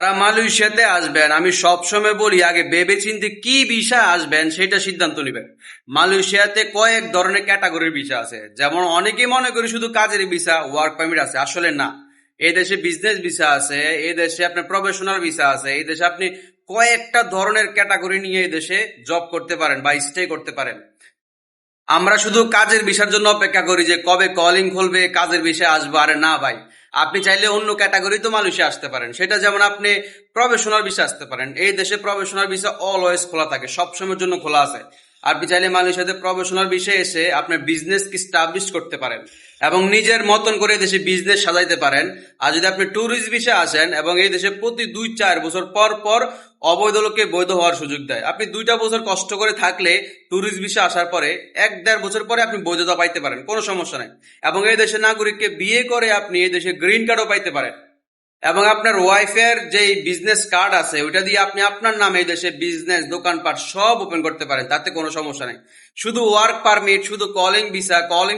যারা মালয়েশিয়াতে আসবেন, আমি সবসময় বলি আগে ভেবেচিন্তে কি ভিসা আসবেন সেটা সিদ্ধান্ত নেবেন। মালয়েশিয়াতে কয়েক ধরনের ক্যাটাগরির ভিসা আছে, যেমন অনেকেই মনে করি শুধু কাজের ভিসা ওয়ার্ক পারমিট আছে, আসলে না। এই দেশে বিজনেস ভিসা আছে, এই দেশে আপনার প্রফেশনাল ভিসা আছে, এই দেশে আপনি কয়েকটা ধরনের ক্যাটাগরি নিয়ে এই দেশে জব করতে পারেন বা স্টে করতে পারেন। আমরা শুধু কাজের ভিসার জন্য অপেক্ষা করি যে কবে কলিং খুলবে, কাজের বিষয়ে আসবো। আরে না ভাই, আপনি চাইলে অন্য ক্যাটাগরি তো মালয়েশিয়া আসতে পারেন। সেটা যেমন আপনি প্রফেশনাল ভিসা আসতে পারেন। এই দেশে প্রফেশনাল ভিসা অলওয়েজ খোলা থাকে, সবসময়ের জন্য খোলা আছে। আপনি চাইলে মালয়েশিয়াতে প্রফেশনাল ভিসা এসে আপনার বিজনেস কি স্টাবলিশ করতে পারেন এবং নিজের মতন করে এই দেশে বিজনেস সাজাইতে পারেন। আর যদি আপনি ট্যুরিস্ট ভিসা আসেন এবং এই দেশে প্রতি 2-4 বছর পর পর অবৈধ লোককে বৈধ হওয়ার সুযোগ দেয়, আপনি 2টা বছর কষ্ট করে থাকলে ট্যুরিস্ট ভিসা আসার পরে 1-1.5 বছর পরে আপনি বৈধতা পাইতে পারেন, কোনো সমস্যা নাই। এবং এই দেশের নাগরিককে বিয়ে করে আপনি এই দেশে গ্রিন কার্ডও পাইতে পারেন। এবং আপনার ওয়াইফের যে বিজনেস কার্ড আছে ওইটা দিয়ে আপনি আপনার নামে এই দেশে বিজনেস দোকানপাট সব ওপেন করতে পারেন, তাতে কোনো সমস্যা নেই। শুধু ওয়ার্ক পারমিট, শুধু কলিং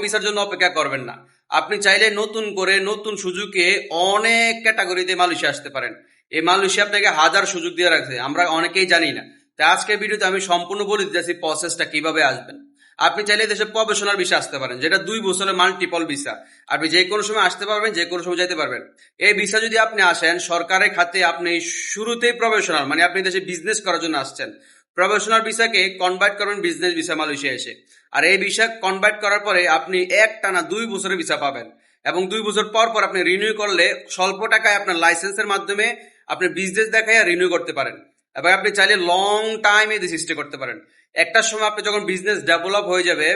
ভিসার জন্য অপেক্ষা করবেন না। আপনি চাইলে নতুন করে নতুন সুযোগে অনেক ক্যাটাগরিতে মালয়েশিয়া আসতে পারেন। এই মালয়েশিয়া আপনাকে হাজার সুযোগ দিয়ে রাখছে, আমরা অনেকেই জানি না। তাই আজকের ভিডিওতে আমি সম্পূর্ণ বলে দিতেছি প্রসেসটা কিভাবে আসবেন। আপনি চাইলে দেশে প্রফেশনাল ভিসা আসতে পারেন, যেটা 2 বছরের মাল্টিপল ভিসা। আপনি যে কোনো সময় আসতে পারবেন, যে কোনো সময় যেতে পারবেন। এই ভিসা যদি আপনি আসেন সরকারের খাতে, আপনি শুরুতেই প্রফেশনাল মানে আপনি দেশে বিজনেস করার জন্য আসছেন। প্রফেশনাল ভিসাকে কনভার্ট করবেন বিজনেস ভিসা মালয়েশিয়া এসে। আর এই ভিসা কনভার্ট করার পরে আপনি একটানা 2 বছরের ভিসা পাবেন। এবং 2 বছর পর পর আপনি রিনিউ করলে স্বল্প টাকায় আপনার লাইসেন্সের মাধ্যমে আপনি বিজনেস দেখায় রিনিউ করতে পারেন। এবং আপনি চাইলে লং টাইম এই দেশে স্টে করতে পারেন। একটা সময় আপনি যখন বিজনেস ডেভেলপ হয়ে যাবে,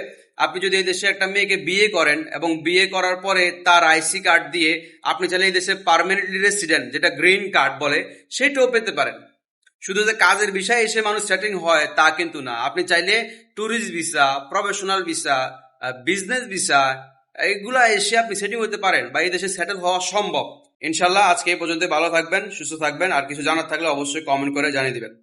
আপনি যদি এই দেশে একটা মেয়েকে বিয়ে করেন এবং বিয়ে করার পরে তার আইসি কার্ড দিয়ে আপনি চাইলে এই দেশে পার্মানেন্টলি রেসিডেন্ট, যেটা গ্রিন কার্ড বলে, সেটাও পেতে পারেন। শুধু যে কাজের বিষয় এসে মানুষ সেটিং হয় তা কিন্তু না। আপনি চাইলে tourist visa, professional visa, business visa, এইগুলা এসে আপনি সেটিং হতে পারেন বা এই দেশে সেটেল হওয়া সম্ভব। ইনশাল্লাহ আজকে এই পর্যন্ত। ভালো থাকবেন, সুস্থ থাকবেন। আর কিছু জানার থাকলে অবশ্যই কমেন্ট করে জানিয়ে দিবেন।